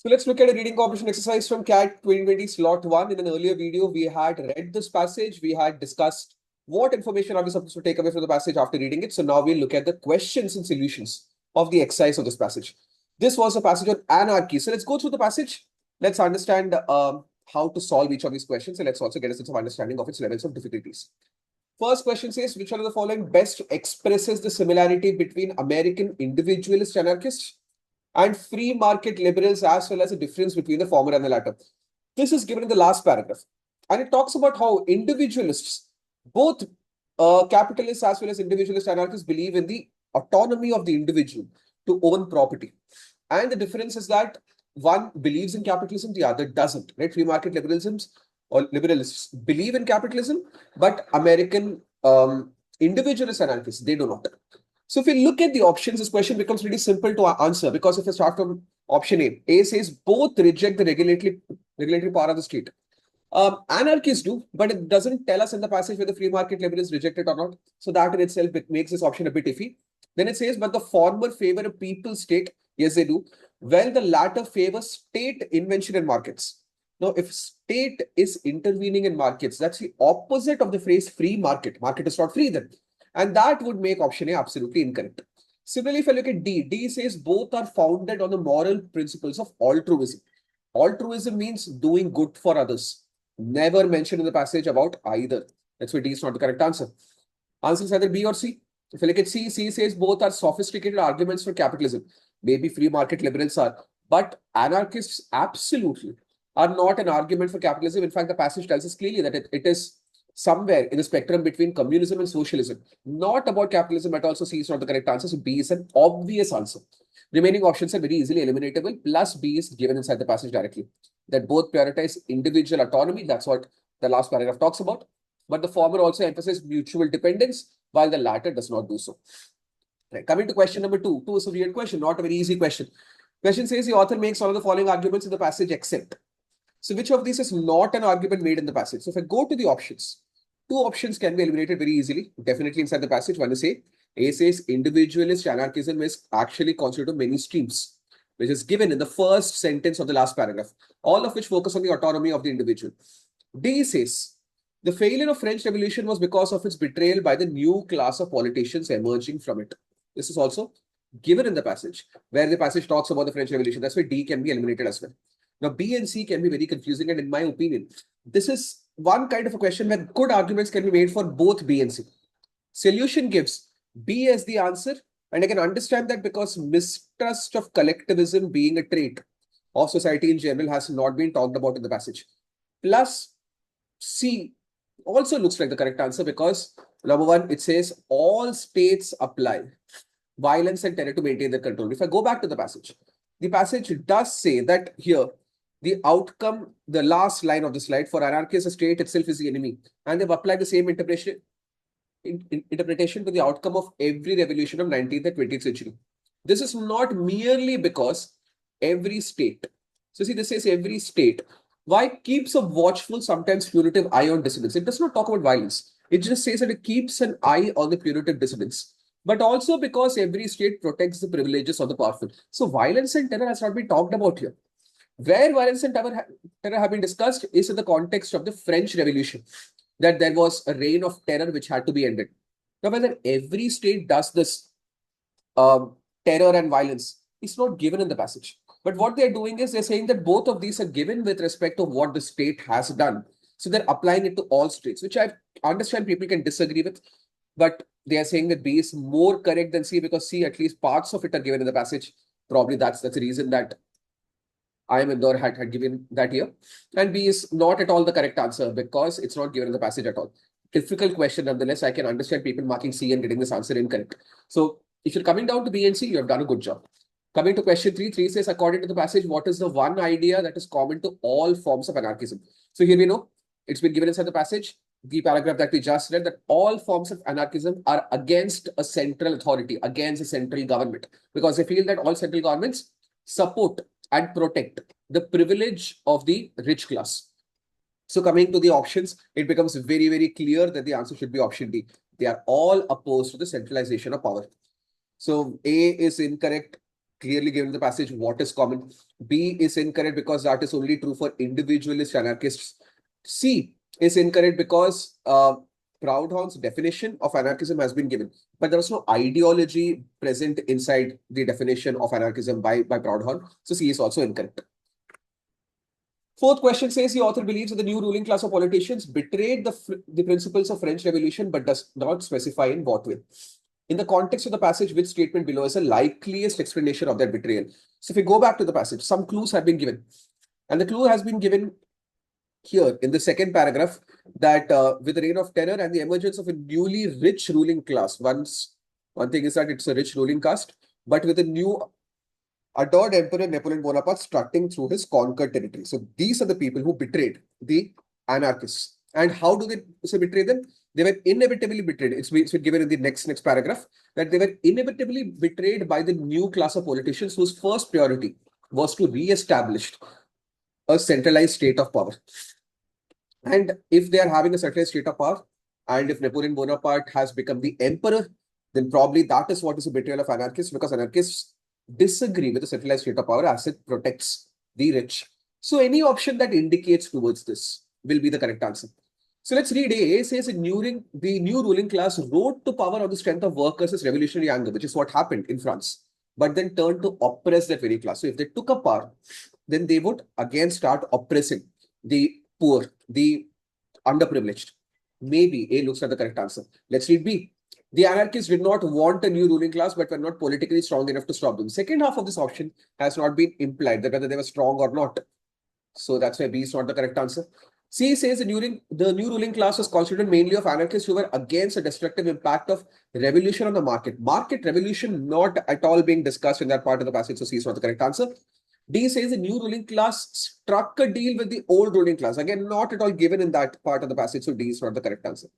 So let's look at a reading comprehension exercise from CAT 2020 slot 1. In an earlier video, we had read this passage. We had discussed what information are we supposed to take away from the passage after reading it. So now we'll look at the questions and solutions of the exercise of this passage. This was a passage on anarchy. So let's go through the passage. Let's understand how to solve each of these questions. And let's also get a sense of understanding of its levels of difficulties. First question says, which one of the following best expresses the similarity between American individualist anarchists and free market liberals, as well as the difference between the former and the latter? This is given in the last paragraph. And it talks about how individualists, both capitalists as well as individualist anarchists, believe in the autonomy of the individual to own property. And the difference is that one believes in capitalism, the other doesn't. Right? Free market liberalisms or liberalists believe in capitalism, but American individualist anarchists, they do not. So if we look at the options, this question becomes really simple to answer, because if I start from option A says both reject the regulatory power of the state. Anarchists do, but it doesn't tell us in the passage whether free market liberals reject it or not. So that in itself makes this option a bit iffy. Then it says, but the former favor a people state. Yes, they do. Well, the latter favors state invention in markets. Now, if state is intervening in markets, that's the opposite of the phrase free market. Market is not free then. And that would make option A absolutely incorrect. Similarly, if I look at D says both are founded on the moral principles of altruism. Altruism means doing good for others. Never mentioned in the passage about either. That's why D is not the correct answer. Answer is either B or C. If you look at C says both are sophisticated arguments for capitalism. Maybe free market liberals are, but anarchists absolutely are not an argument for capitalism. In fact, the passage tells us clearly that it is somewhere in the spectrum between communism and socialism, not about capitalism, but also C is not the correct answer. So B is an obvious answer. Remaining options are very easily eliminatable. Plus B is given inside the passage directly. That both prioritize individual autonomy. That's what the last paragraph talks about. But the former also emphasizes mutual dependence, while the latter does not do so. Right. Coming to question number 2. 2 is a weird question, not a very easy question. Question says the author makes all of the following arguments in the passage except. So which of these is not an argument made in the passage? So if I go to the options, two options can be eliminated very easily, definitely inside the passage. One is A. A says individualist anarchism is actually constituted of many streams, which is given in the first sentence of the last paragraph, all of which focus on the autonomy of the individual. D says the failure of French Revolution was because of its betrayal by the new class of politicians emerging from it. This is also given in the passage, where the passage talks about the French Revolution. That's why D can be eliminated as well. Now, B and C can be very confusing, and in my opinion, this is one kind of a question where good arguments can be made for both B and C. Solution gives B as the answer, and I can understand that because mistrust of collectivism being a trait of society in general has not been talked about in the passage. Plus, C also looks like the correct answer because, number one, it says all states apply violence and terror to maintain their control. If I go back to the passage does say that here, the outcome, the last line of the slide, for anarchists, the state itself is the enemy. And they've applied the same interpretation to the outcome of every revolution of 19th and 20th century. This is not merely because every state. So see, this says every state. Why keeps a watchful, sometimes punitive eye on dissidents? It does not talk about violence. It just says that it keeps an eye on the punitive dissidents. But also because every state protects the privileges of the powerful. So violence and terror has not been talked about here. Where violence and terror have been discussed is in the context of the French Revolution, that there was a reign of terror which had to be ended. Now, whether every state does this terror and violence is not given in the passage. But what they're doing is they're saying that both of these are given with respect to what the state has done. So they're applying it to all states, which I understand people can disagree with. But they are saying that B is more correct than C because C, at least parts of it are given in the passage. Probably that's the reason that IIM had given that here. And B is not at all the correct answer because it's not given in the passage at all. Difficult question nonetheless. I can understand people marking C and getting this answer incorrect. So if you're coming down to B and C, you have done a good job. Coming to question 3 says, according to the passage, what is the one idea that is common to all forms of anarchism? So here we know it's been given inside the passage, the paragraph that we just read, that all forms of anarchism are against a central authority, against a central government, because they feel that all central governments support and protect the privilege of the rich class. So coming to the options, it becomes very, very clear that the answer should be option D. They are all opposed to the centralization of power. So A is incorrect. clearly given in the passage what is common. B is incorrect because that is only true for individualist anarchists. C is incorrect because Proudhon's definition of anarchism has been given, but there was no ideology present inside the definition of anarchism by Proudhon. So C is also incorrect. Fourth question says the author believes that the new ruling class of politicians betrayed the principles of French Revolution, but does not specify in what way. In the context of the passage, which statement below is the likeliest explanation of that betrayal? So if we go back to the passage, some clues have been given. And the clue has been given here in the second paragraph that with the reign of terror and the emergence of a newly rich ruling class, one thing is that it's a rich ruling caste, but with a new adored Emperor Napoleon Bonaparte strutting through his conquered territory. So these are the people who betrayed the anarchists. And how do they betray them? They were inevitably betrayed. It's been given in the next paragraph that they were inevitably betrayed by the new class of politicians whose first priority was to re-establish a centralized state of power. And if they are having a centralized state of power, and if Napoleon Bonaparte has become the emperor, then probably that is what is a betrayal of anarchists, because anarchists disagree with the centralized state of power as it protects the rich. So any option that indicates towards this will be the correct answer. So let's read A. A says the new ruling class rose to power on the strength of workers' revolutionary anger, which is what happened in France, but then turned to oppress that very class. So if they took up power, then they would again start oppressing the poor, the underprivileged. Maybe A looks like the correct answer. Let's read B. The anarchists did not want a new ruling class, but were not politically strong enough to stop them. Second half of this option has not been implied, that whether they were strong or not. So that's why B is not the correct answer. C says the new ruling class was constituted mainly of anarchists who were against the destructive impact of revolution on the market. Market revolution not at all being discussed in that part of the passage, so C is not the correct answer. D says the new ruling class struck a deal with the old ruling class. Again, not at all given in that part of the passage, so D is not the correct answer.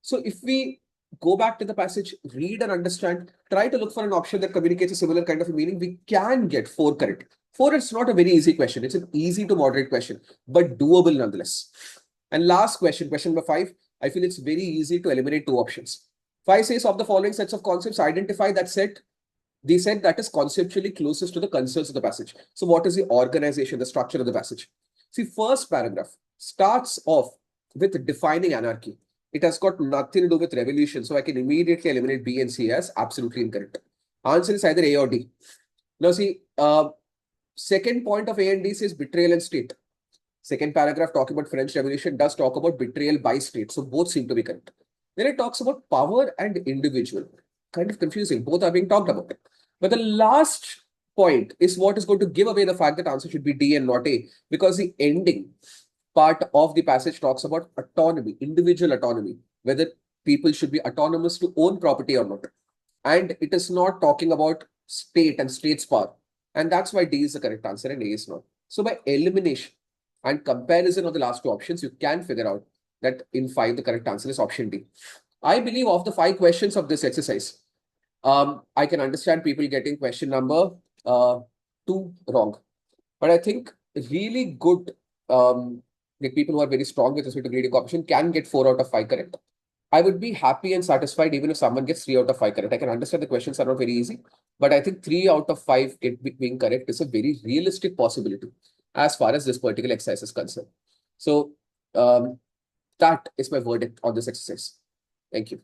So if we go back to the passage, read and understand, try to look for an option that communicates a similar kind of a meaning, we can get 4 correct. 4 is not a very easy question. It's an easy to moderate question, but doable nonetheless. And last question, question number 5, I feel it's very easy to eliminate 2 options. 5 says of the following sets of concepts, identify that set, the set that is conceptually closest to the concerns of the passage. So what is the organization, the structure of the passage? See, first paragraph starts off with defining anarchy. It has got nothing to do with revolution. So I can immediately eliminate B and C as absolutely incorrect. Answer is either A or D. Now see, second point of A and D says betrayal and state. Second paragraph talking about French Revolution does talk about betrayal by state. So both seem to be correct. Then it talks about power and individual. Kind of confusing. Both are being talked about. But the last point is what is going to give away the fact that answer should be D and not A, because the ending part of the passage talks about autonomy, individual autonomy, whether people should be autonomous to own property or not. And it is not talking about state and state's power. And that's why D is the correct answer and A is not. So by elimination and comparison of the last 2 options, you can figure out that in 5, the correct answer is option D. I believe of the 5 questions of this exercise, I can understand people getting question number 2 wrong. But I think really good like people who are very strong with respect to grading comprehension can get 4 out of 5 correct. I would be happy and satisfied even if someone gets 3 out of 5 correct. I can understand the questions are not very easy, but I think 3 out of 5 being correct is a very realistic possibility as far as this particular exercise is concerned. So that is my verdict on this exercise. Thank you.